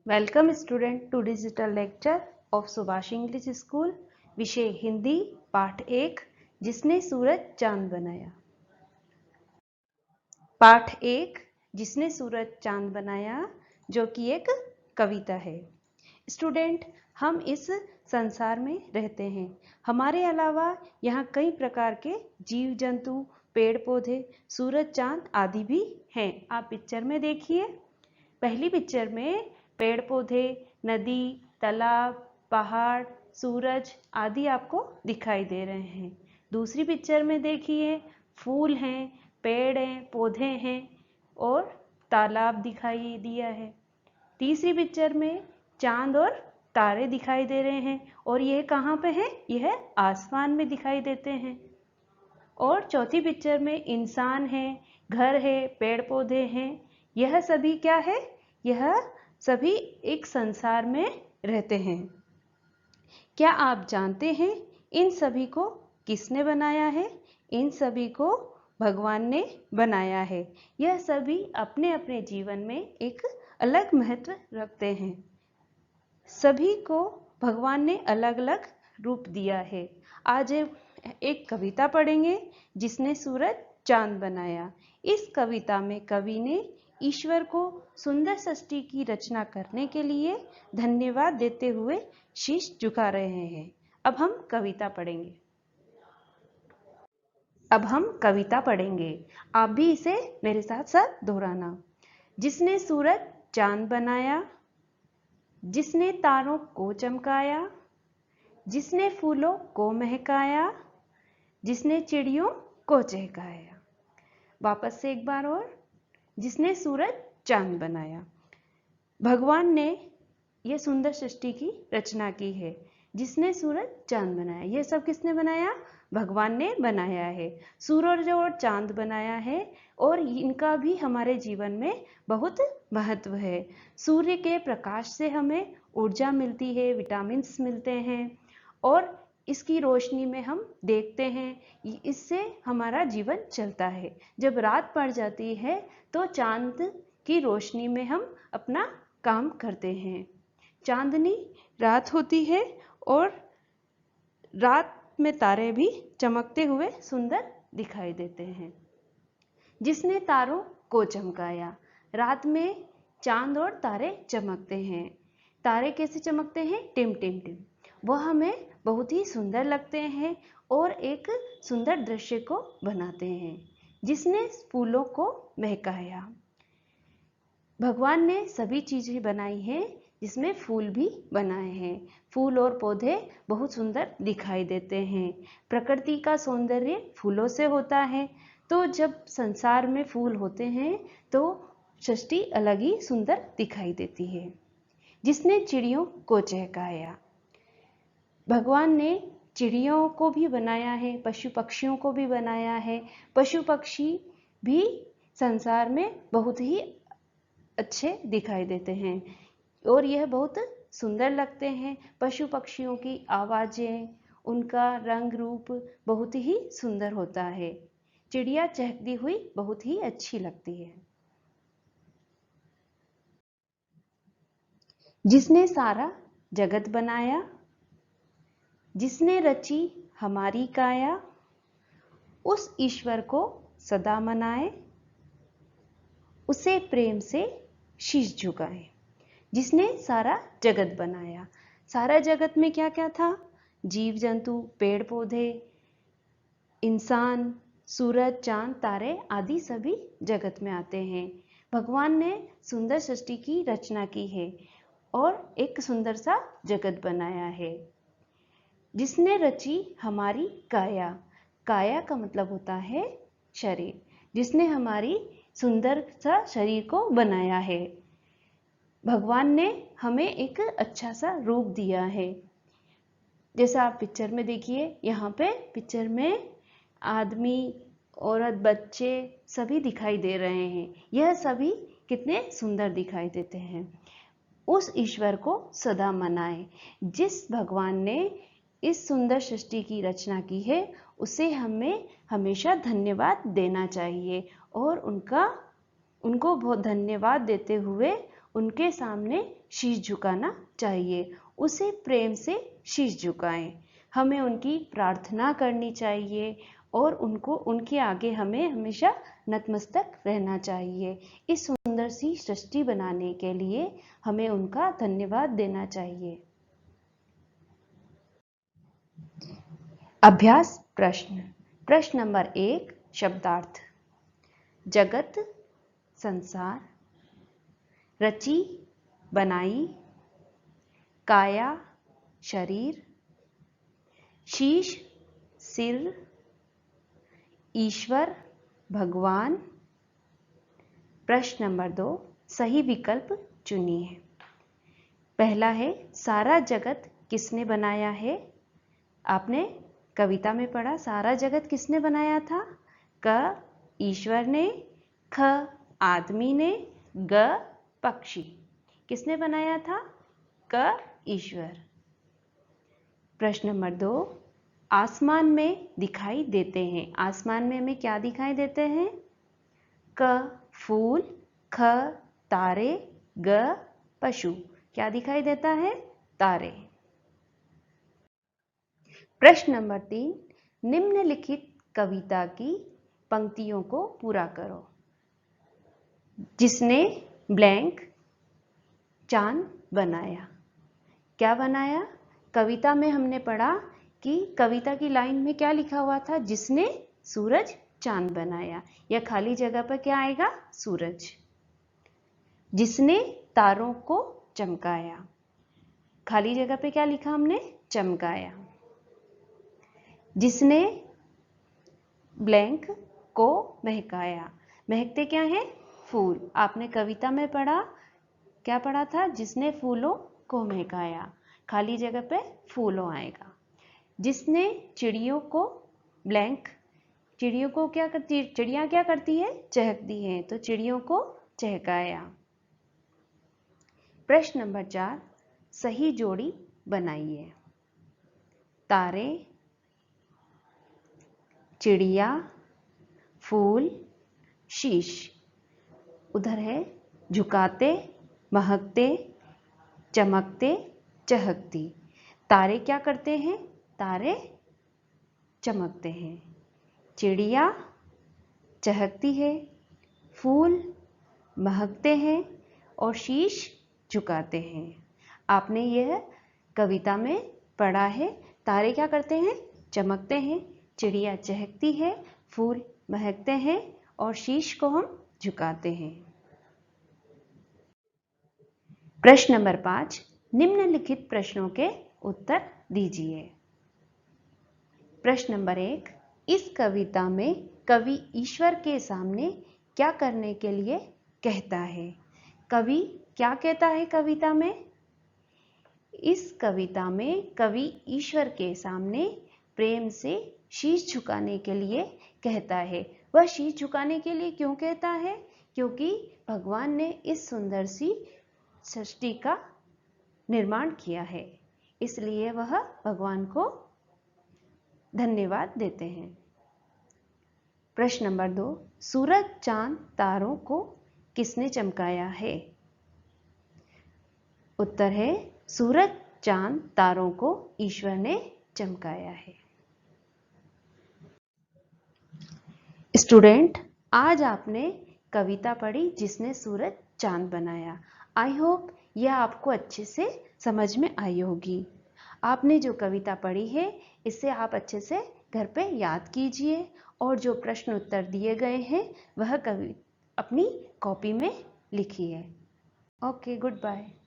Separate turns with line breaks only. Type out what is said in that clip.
Welcome student to digital lecture of Subhash English school. विषय हिंदी, पाठ 1, जिसने सूरज चांद बनाया। पाठ 1, जिसने सूरज चांद बनाया, जो कि एक कविता है। स्टूडेंट, हम इस संसार में रहते हैं। हमारे अलावा यहाँ कई प्रकार के जीव जंतु, पेड़ पौधे, सूरज चांद आदि भी हैं। आप पिक्चर में देखिए। पहली पिक्चर में पेड़ पौधे, नदी, तालाब, पहाड़, सूरज आदि आपको दिखाई दे रहे हैं। दूसरी पिक्चर में देखिए, फूल हैं, पेड़ हैं, पौधे हैं और तालाब दिखाई दिया है। तीसरी पिक्चर में चांद और तारे दिखाई दे रहे हैं और यह कहाँ पे है? यह आसमान में दिखाई देते हैं। और चौथी पिक्चर में इंसान है, घर है, पेड़ पौधे हैं। यह सभी क्या है? यह सभी एक संसार में रहते हैं। क्या आप जानते हैं इन सभी को किसने बनाया है? इन सभी को भगवान ने बनाया है। यह सभी अपने अपने जीवन में एक अलग महत्व रखते हैं। सभी को भगवान ने अलग अलग रूप दिया है। आज एक कविता पढ़ेंगे, जिसने सूरज चांद बनाया। इस कविता में कवि ने ईश्वर को सुंदर सृष्टि की रचना करने के लिए धन्यवाद देते हुए शीश झुका रहे हैं। अब हम कविता पढ़ेंगे। आप भी इसे मेरे साथ साथ दोहराना। जिसने सूरज चांद बनाया, जिसने तारों को चमकाया, जिसने फूलों को महकाया, जिसने चिड़ियों को चहकाया। वापस से एक बार और। जिसने सूरज चांद बनाया। भगवान ने यह सुंदर सृष्टि की रचना की है। जिसने सूरज चांद बनाया, यह सब किसने बनाया? भगवान ने बनाया है। सूरज और चांद बनाया है और इनका भी हमारे जीवन में बहुत महत्व है। सूर्य के प्रकाश से हमें ऊर्जा मिलती है, विटामिन्स मिलते हैं और इसकी रोशनी में हम देखते हैं, इससे हमारा जीवन चलता है। जब रात पड़ जाती है तो चांद की रोशनी में हम अपना काम करते हैं। चांदनी रात होती है और रात में तारे भी चमकते हुए सुंदर दिखाई देते हैं। जिसने तारों को चमकाया। रात में चांद और तारे चमकते हैं। तारे कैसे चमकते हैं? टिम टिम टिम। वह हमें बहुत ही सुंदर लगते हैं और एक सुंदर दृश्य को बनाते हैं। जिसने फूलों को महकाया। भगवान ने सभी चीजें बनाई हैं, जिसमें फूल भी बनाए हैं। फूल और पौधे बहुत सुंदर दिखाई देते हैं। प्रकृति का सौंदर्य फूलों से होता है, तो जब संसार में फूल होते हैं तो सृष्टि अलग ही सुंदर दिखाई देती है। जिसने चिड़ियों को चहकाया। भगवान ने चिड़ियों को भी बनाया है, पशु पक्षियों को भी बनाया है। पशु पक्षी भी संसार में बहुत ही अच्छे दिखाई देते हैं और यह बहुत सुंदर लगते हैं। पशु पक्षियों की आवाजें, उनका रंग रूप बहुत ही सुंदर होता है। चिड़िया चहकती हुई बहुत ही अच्छी लगती है। जिसने सारा जगत बनाया, जिसने रची हमारी काया, उस ईश्वर को सदा मनाए, उसे प्रेम से शीश झुकाए। जिसने सारा जगत बनाया। सारा जगत में क्या क्या था? जीव जंतु, पेड़ पौधे, इंसान, सूरज, चांद, तारे आदि सभी जगत में आते हैं। भगवान ने सुंदर सृष्टि की रचना की है और एक सुंदर सा जगत बनाया है। जिसने रची हमारी काया। काया का मतलब होता है शरीर। जिसने हमारी सुंदर सा शरीर को बनाया है। भगवान ने हमें एक अच्छा सा रूप दिया है। जैसा आप पिक्चर में देखिए, यहाँ पे पिक्चर में आदमी, औरत, बच्चे सभी दिखाई दे रहे हैं। यह सभी कितने सुंदर दिखाई देते हैं। उस ईश्वर को सदा मनाए। जिस भगवान ने इस सुंदर सृष्टि की रचना की है, उसे हमें हमेशा धन्यवाद देना चाहिए और उनको बहुत धन्यवाद देते हुए उनके सामने शीश झुकाना चाहिए, उसे प्रेम से शीश झुकाएं। हमें उनकी प्रार्थना करनी चाहिए और उनके आगे हमें हमेशा नतमस्तक रहना चाहिए। इस सुंदर सी सृष्टि बनाने के लिए हमें उनका धन्यवाद देना चाहिए। अभ्यास प्रश्न। प्रश्न नंबर 1, शब्दार्थ। जगत, संसार, रची, बनाई, काया, शरीर, शीश, सिर, ईश्वर, भगवान। प्रश्न नंबर 2, सही विकल्प चुनिए। पहला है, सारा जगत किसने बनाया है? आपने कविता में पढ़ा, सारा जगत किसने बनाया था? क, ईश्वर ने, ख, आदमी ने, ग, पक्षी। किसने बनाया था? क, ईश्वर। प्रश्न नंबर 2, आसमान में दिखाई देते हैं। आसमान में हमें क्या दिखाई देते हैं? क, फूल, ख, तारे, ग, पशु। क्या दिखाई देता है? तारे। प्रश्न नंबर 3, निम्नलिखित कविता की पंक्तियों को पूरा करो। जिसने ब्लैंक चांद बनाया। क्या बनाया? कविता में हमने पढ़ा कि कविता की लाइन में क्या लिखा हुआ था? जिसने सूरज चांद बनाया। या खाली जगह पर क्या आएगा? सूरज। जिसने तारों को चमकाया। खाली जगह पे क्या लिखा हमने? चमकाया। जिसने ब्लैंक को महकाया। महकते क्या हैं? फूल। आपने कविता में पढ़ा, क्या पढ़ा था? जिसने फूलों को महकाया। खाली जगह पे फूलों आएगा। जिसने चिड़ियों को ब्लैंक, चिड़ियों को क्या करती है? चिड़िया क्या करती है? चहकती है, तो चिड़ियों को चहकाया। प्रश्न नंबर 4, सही जोड़ी बनाइए। तारे, चिड़िया, फूल, शीश। उधर है झुकाते, महकते, चमकते, चहकती। तारे क्या करते हैं? तारे चमकते हैं। चिड़िया चहकती है, फूल महकते हैं और शीश झुकाते हैं। आपने यह कविता में पढ़ा है। तारे क्या करते हैं? चमकते हैं। चिड़िया चहकती है, फूल महकते हैं और शीश को हम झुकाते हैं। प्रश्न नंबर 5, निम्नलिखित प्रश्नों के उत्तर दीजिए। प्रश्न नंबर 1, इस कविता में कवि ईश्वर के सामने क्या करने के लिए कहता है? कवि क्या कहता है कविता में? इस कविता में कवि ईश्वर के सामने प्रेम से शीश झुकाने के लिए कहता है। वह शीश झुकाने के लिए क्यों कहता है? क्योंकि भगवान ने इस सुंदर सी सृष्टि का निर्माण किया है, इसलिए वह भगवान को धन्यवाद देते हैं। प्रश्न नंबर 2, सूरज, चांद, तारों को किसने चमकाया है? उत्तर है, सूरज, चांद, तारों को ईश्वर ने चमकाया है। स्टूडेंट, आज आपने कविता पढ़ी जिसने सूरज चांद बनाया। आई होप यह आपको अच्छे से समझ में आई होगी। आपने जो कविता पढ़ी है इसे आप अच्छे से घर पे याद कीजिए और जो प्रश्न उत्तर दिए गए हैं वह अपनी कॉपी में लिखिए। Okay, good bye.